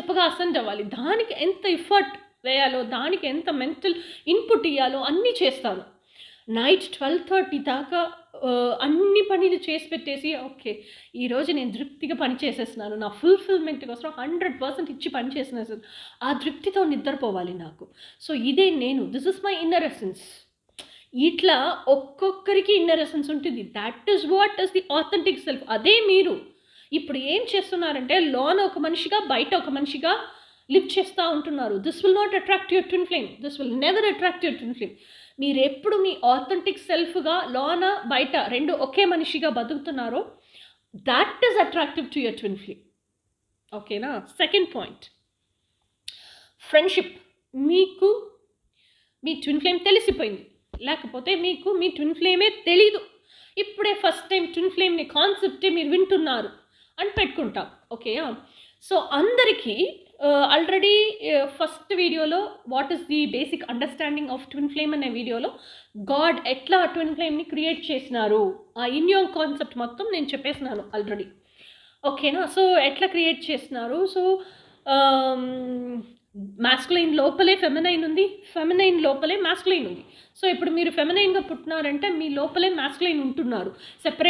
చెప్పగా అసెంట్ అవ్వాలి. దానికి ఎంత ఎఫర్ట్ వేయాలో, దానికి ఎంత మెంటల్ ఇన్పుట్ ఇయ్యాలో అన్నీ చేస్తాను. నైట్ 12:30 దాకా అన్ని పనులు చేసి పెట్టేసి, ఓకే ఈరోజు నేను తృప్తిగా పని చేసేస్తున్నాను, నా ఫుల్ఫిల్మెంట్ కోసం 100% ఇచ్చి పని చేసేసాను, ఆ తృప్తితో నిద్రపోవాలి నాకు. సో ఇదే నేను, this is my inner essence. ఇట్లా ఒక్కొక్కరికి ఇన్నర్ ఎసెన్స్ ఉంటుంది. That is what is the authentic self. అదే మీరు ఇప్పుడు ఏం చేస్తున్నారంటే, లోన ఒక మనిషిగా బయట ఒక మనిషిగా లివ్ చేస్తూ ఉంటున్నారు. This will not attract your twin flame, this will never attract your twin flame. మీరు ఎప్పుడు మీ ఆథెంటిక్ సెల్ఫ్గా లోన బయట రెండు ఒకే మనిషిగా బతుకుతున్నారో, that is attractive to your twin flame. ఓకేనా? Second point, friendship. మీకు మీ ట్విన్ ఫ్లేమ్ తెలిసిపోయింది, లేకపోతే మీకు మీ ట్విన్ ఫ్లేమే తెలీదు, ఇప్పుడే ఫస్ట్ టైం ట్విన్ ఫ్లేమ్ని కాన్సెప్టే మీరు వింటున్నారు అని పెట్టుకుంటాం. ఓకే, సో అందరికీ ఆల్రెడీ ఫస్ట్ వీడియోలో what is the basic understanding of twin flame అనే వీడియోలో గాడ్ ఎట్లా ట్విన్ ఫ్లేమ్ని క్రియేట్ చేసినారు, ఆ ఇన్యోంగ్ కాన్సెప్ట్ మొత్తం నేను చెప్పేసినాను ఆల్రెడీ. ఓకేనా? సో ఎట్లా క్రియేట్ చేసినారు, సో మాస్కులైన్ లోపలే ఫెమినైన్ ఉంది, ఫెమినైన్ లోపలే మాస్కులైన్ ఉంది. సో ఇప్పుడు మీరు ఫెమినైన్గా పుట్టినారంటే మీ లోపలే మాస్కులైన్ ఉంటున్నారు. సెపరేట్